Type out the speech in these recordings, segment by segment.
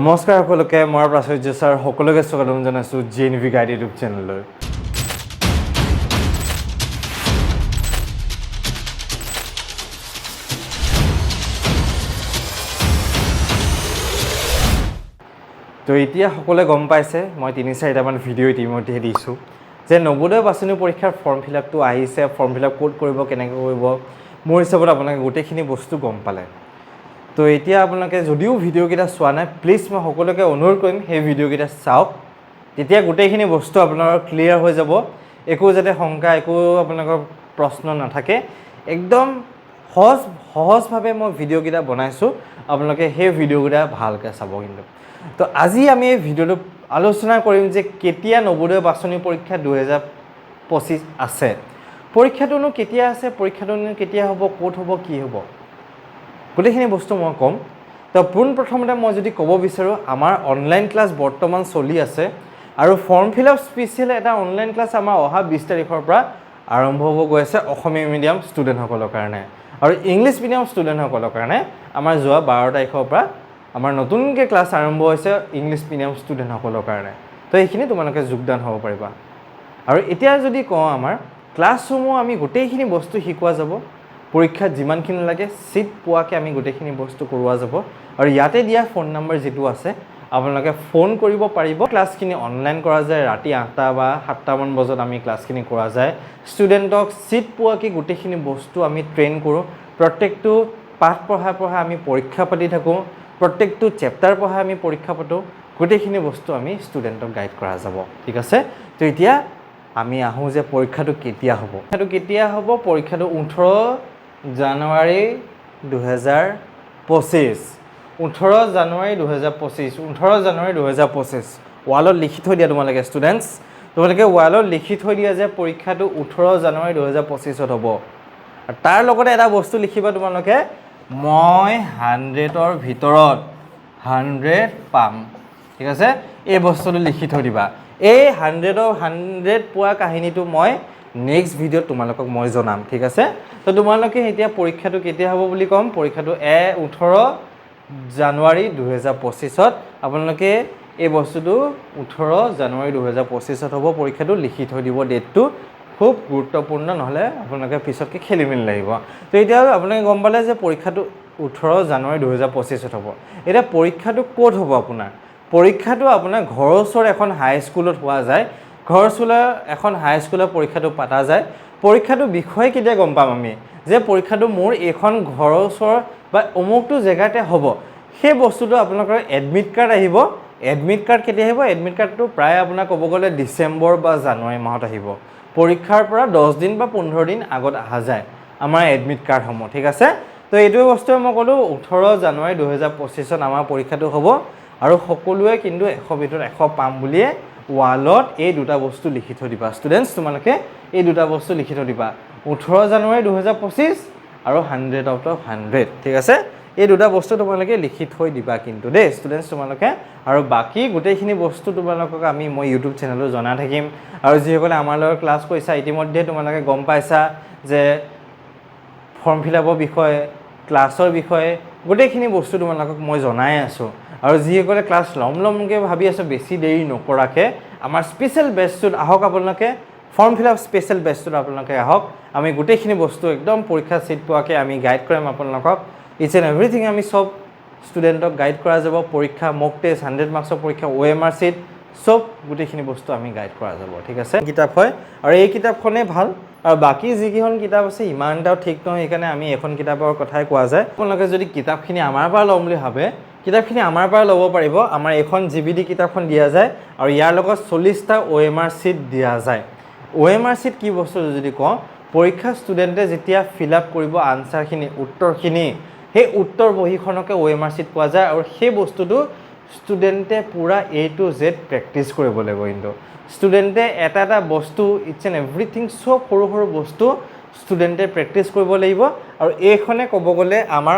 নমস্কাৰ সকলোকে মই প্ৰাচুৰ্য ছাৰ সকলোকে স্বাগতম জনাইছোঁ JNV গাইড ইউটিউব চেনেললৈ তো এতিয়া সকলোৱে গম পাইছে মই ৩-৪টা ভিডিঅ' ইতিমধ্যে দিছোঁ যে নৱোদয় বাছনি পৰীক্ষাৰ ফৰ্ম ফিলআপটো আহিছে ফৰ্ম ফিলআপ ক'ত কৰিব কেনেকৈ কৰিব মোৰ হিচাপত আপোনালোকে গোটেইখিনি বস্তু গম পালে তো এতিয়া আপোনালোকে যদিও ভিডিঅ' কেইটা চোৱা নাই প্লিজ মই সকলোকে অনুৰোধ কৰিম সেই ভিডিঅ' কেইটা চাওক তেতিয়া গোটেইখিনি বস্তু আপোনালোকৰ ক্লিয়াৰ হৈ যাব একো যাতে শংকা একো আপোনালোকৰ প্ৰশ্ন নাথাকে একদম সহজভাৱে মই ভিডিঅ' কেইটা বনাইছোঁ আপোনালোকে সেই ভিডিঅ' কেইটা ভালকৈ চাব কিন্তু তো আজি আমি এই ভিডিঅ'টো আলোচনা কৰিম যে কেতিয়া নৱোদয় বাছনি পৰীক্ষা 2025 আছে পৰীক্ষাটোনো কেতিয়া আছে পৰীক্ষাটোনো কেতিয়া হ'ব ক'ত হ'ব কি হ'ব গোটেইখিনি বস্তু মই ক'ম তো পোনপ্ৰথমতে মই যদি ক'ব বিচাৰোঁ আমাৰ অনলাইন ক্লাছ বৰ্তমান চলি আছে আৰু ফৰ্ম ফিলআপ স্পেচিয়েল এটা অনলাইন ক্লাছ আমাৰ অহা 20 তাৰিখৰ পৰা আৰম্ভ হ'ব গৈ আছে অসমীয়া মিডিয়াম ষ্টুডেণ্টসকলৰ কাৰণে আৰু ইংলিছ মিডিয়াম ষ্টুডেণ্টসকলৰ কাৰণে আমাৰ যোৱা 12 তাৰিখৰ পৰা আমাৰ নতুনকৈ ক্লাছ আৰম্ভ হৈছে ইংলিছ মিডিয়াম ষ্টুডেণ্টসকলৰ কাৰণে তো এইখিনি তোমালোকে যোগদান হ'ব পাৰিবা আৰু এতিয়া যদি কওঁ আমাৰ ক্লাছসমূহ আমি গোটেইখিনি বস্তু শিকোৱা যাব পৰীক্ষাত যিমানখিনি লাগে সিট পোৱাকৈ আমি গোটেইখিনি বস্তু কৰোৱা যাব আৰু ইয়াতে দিয়া ফোন নম্বৰ যেটো আছে আপোনালোকে ফোন কৰিব পাৰিব ক্লাছখিনি অনলাইন কৰা যায় ৰাতি 8টা বা 7টা মান বজাত আমি ক্লাছখিনি কৰা যায় ষ্টুডেণ্টক সিট পোৱাকৈ গোটেইখিনি বস্তু আমি ট্ৰেইন কৰোঁ প্ৰত্যেকটো পাঠ পঢ়াই আমি পৰীক্ষা পাতি থাকোঁ প্ৰত্যেকটো চেপ্টাৰ পঢ়াই আমি পৰীক্ষা পাতোঁ গোটেইখিনি বস্তু আমি ষ্টুডেণ্টক গাইড কৰা যাব ঠিক আছে তো এতিয়া আমি আহোঁ যে পৰীক্ষাটো কেতিয়া হ'ব পৰীক্ষাটো 18 জানুৱাৰী 2025 18 জানুৱাৰী 2025 ৱালত লিখি থৈ দিয়া তোমালোকে ষ্টুডেণ্টছ তোমালোকে ৱালত লিখি থৈ দিয়া যে পৰীক্ষাটো 18 জানুৱাৰী 2025 হ'ব আৰু তাৰ লগতে এটা বস্তু লিখিবা তোমালোকে মই 100ৰ ভিতৰত 100 পাম ঠিক আছে এই বস্তুটো লিখি থৈ দিবা এই 100 পোৱা কাহিনীটো মই নেক্সট ভিডিঅ'ত তোমালোকক মই জনাম ঠিক আছে তো তোমালোকে এতিয়া পৰীক্ষাটো কেতিয়া হ'ব বুলি ক'ম পৰীক্ষাটো 18 জানুৱাৰী 2025ত আপোনালোকে এই বস্তুটো 18 জানুৱাৰী 2025ত হ'ব পৰীক্ষাটো লিখি থৈ দিব ডেটটো খুব গুৰুত্বপূৰ্ণ নহ'লে আপোনালোকে পিছতকৈ খেলিমেলি লাগিব তো এতিয়া আপোনালোকে গম পালে যে পৰীক্ষাটো 18 জানুৱাৰী 2025ত হ'ব এতিয়া পৰীক্ষাটো ক'ত হ'ব পৰীক্ষাটো আপোনাৰ ঘৰৰ ওচৰৰ এখন হাইস্কুলত হোৱা যায় ঘৰৰ ওচৰৰ এখন হাইস্কুলত পৰীক্ষাটো পাতা যায় পৰীক্ষাটো বিষয়ে কেতিয়া গম পাম আমি যে পৰীক্ষাটো মোৰ এইখন ঘৰৰ ওচৰৰ বা অমুকটো জেগাতে হ'ব সেই বস্তুটো আপোনালোকৰ এডমিট কাৰ্ড আহিব এডমিট কাৰ্ড কেতিয়া আহিব এডমিট কাৰ্ডটো প্ৰায় আপোনাৰ ক'ব গ'লে ডিচেম্বৰ বা জানুৱাৰী মাহত আহিব পৰীক্ষাৰ পৰা 10 দিন বা 15 দিন আগত অহা যায় আমাৰ এডমিট কাৰ্ডসমূহ ঠিক আছে তো এইটো বস্তুৱে মই ক'লোঁ 18 জানুৱাৰী 2025ত আমাৰ পৰীক্ষাটো হ'ব আৰু সকলোৱে কিন্তু 100 ভিতৰত 100 পাম বুলিয়ে ৱালত এই দুটা বস্তু লিখি থৈ দিবা ষ্টুডেণ্টছ তোমালোকে এই দুটা বস্তু লিখি থৈ দিবা 18 জানুৱাৰী 2025 আৰু 100 আউট অফ 100 ঠিক আছে এই দুটা বস্তু তোমালোকে লিখি থৈ দিবা কিন্তু দেই ষ্টুডেণ্টছ তোমালোকে আৰু বাকী গোটেইখিনি বস্তু তোমালোকক মই ইউটিউব চেনেলত জনাই থাকিম আৰু যিসকলে আমাৰ লগত ক্লাছ কৰিছা ইতিমধ্যে তোমালোকে গম পাইছা যে ফৰ্ম ফিলআপৰ বিষয়ে ক্লাছৰ বিষয়ে গোটেইখিনি বস্তু তোমালোকক মই জনাই আছোঁ আৰু যিসকলে ক্লাছ লমকৈ ভাবি আছোঁ বেছি দেৰি নকৰাকৈ আমাৰ স্পেচিয়েল বেচটোত আহক আপোনালোকে ফৰ্ম ফিলআপ স্পেচিয়েল বেচটোত আপোনালোকে আহক আমি গোটেইখিনি বস্তু একদম পৰীক্ষা চিট পোৱাকৈ আমি গাইড কৰিম আপোনালোকক ইটছ এণ্ড এভৰিথিং আমি চব ষ্টুডেণ্টক গাইড কৰা যাব পৰীক্ষা মক টেষ্ট 100 মাৰ্কছৰ পৰীক্ষা OMR চিট চব গোটেইখিনি বস্তু আমি গাইড কৰা যাব ঠিক আছে কিতাপ হয় আৰু এই কিতাপখনেই ভাল আৰু বাকী যিকেইখন কিতাপ আছে ইমান এটাও ঠিক নহয় সেইকাৰণে আমি এখন কিতাপৰ কথাই কোৱা যায় আপোনালোকে যদি কিতাপখিনি আমাৰ পৰা ল'ম বুলি ভাবে কিতাপখিনি আমাৰ পৰা ল'ব পাৰিব আমাৰ এখন GBD কিতাপখন দিয়া যায় আৰু ইয়াৰ লগত 40টা OMR চিট দিয়া যায় OMR চিট কি বস্তু যদি কওঁ পৰীক্ষা ষ্টুডেণ্টে যেতিয়া ফিলআপ কৰিব আনচাৰখিনি উত্তৰখিনি সেই উত্তৰ বহীখনকে OMR চিট পোৱা যায় আৰু সেই বস্তুটো ষ্টুডেণ্টে পুৰা A to Z প্ৰেক্টিছ কৰিব লাগিব কিন্তু ষ্টুডেণ্টে এটা বস্তু ইটছ এণ্ড এভৰিথিং চব সৰু বস্তু ষ্টুডেণ্টে প্ৰেক্টিছ কৰিব লাগিব আৰু এইখনে ক'ব গ'লে আমাৰ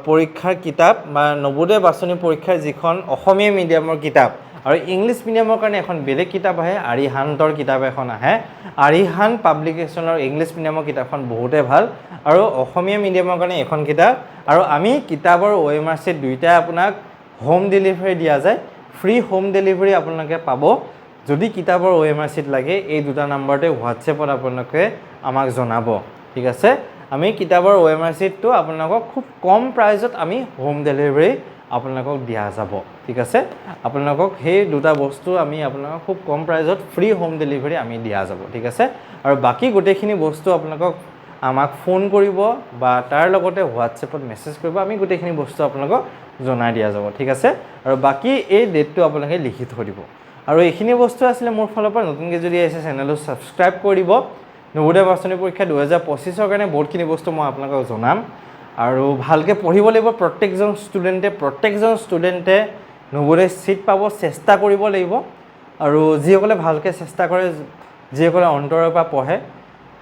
পৰীক্ষাৰ কিতাপ বা নৱোদয় বাছনি পৰীক্ষাৰ যিখন অসমীয়া মিডিয়ামৰ কিতাপ আৰু ইংলিছ মিডিয়ামৰ কাৰণে এখন বেলেগ কিতাপ আহে আৰিহান্তৰ কিতাপ এখন আহে আৰিহান পাব্লিকেশ্যনৰ ইংলিছ মিডিয়ামৰ কিতাপখন বহুতে ভাল আৰু অসমীয়া মিডিয়ামৰ কাৰণে এখন কিতাপ আৰু আমি কিতাপৰ OMR চিট দুইটা আপোনাক হোম ডেলিভাৰী দিয়া যায় ফ্ৰী হোম ডেলিভাৰী আপোনালোকে পাব যদি কিতাপৰ OMR sheet লাগে এই দুটা নম্বৰতে হোৱাটছএপত আপোনালোকে আমাক জনাব ঠিক আছে আমি কিতাপৰ OMR sheetটো আপোনালোকক খুব কম প্ৰাইজত আমি হোম ডেলিভাৰী আপোনালোকক দিয়া যাব ঠিক আছে আপোনালোকক সেই দুটা বস্তু আমি আপোনালোকক খুব কম প্ৰাইজত ফ্ৰী হোম ডেলিভাৰী আমি দিয়া যাব ঠিক আছে আৰু বাকি গোটেইখিনি বস্তু আপোনালোকক আমাক ফোন কৰিব বা তাৰ লগতে হোৱাটছএপত মেছেজ কৰিব আমি গোটেইখিনি বস্তু আপোনালোকক জনাই দিয়া যাব ঠিক আছে আৰু বাকি এই ডেটটো আপোনালোকে লিখি থৈ দিব আৰু এইখিনি বস্তু আছিল মোৰ ফালৰ পৰা নতুনকৈ যদি আহিছে চেনেলটো সাবস্ক্ৰাইব কৰি দিব নৱোদয় বাছনি পৰীক্ষা 2025 ৰ কাৰণে বহুতখিনি বস্তু মই আপোনালোকক জনাম আৰু ভালকৈ পঢ়িব লাগিব প্ৰত্যেকজন ষ্টুডেণ্টে নৱোদয় সিট পাব চেষ্টা কৰিব লাগিব আৰু যিসকলে ভালকৈ চেষ্টা কৰে যিসকলে অন্তৰৰ পৰা পঢ়ে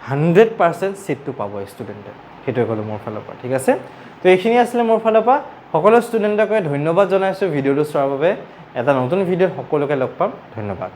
100% সিটটো পাব ষ্টুডেণ্টে সেইটো ক'লো মোৰ ফালৰ পৰা ঠিক আছে তো এইখিনি আছিল মোৰ ফালৰ পৰা সকলো ষ্টুডেণ্টক ধন্যবাদ জনাইছো ভিডিঅ'টো চোৱাৰ বাবে এটা নতুন ভিডিঅ'ত সকলোকে লগ পাম ধন্যবাদ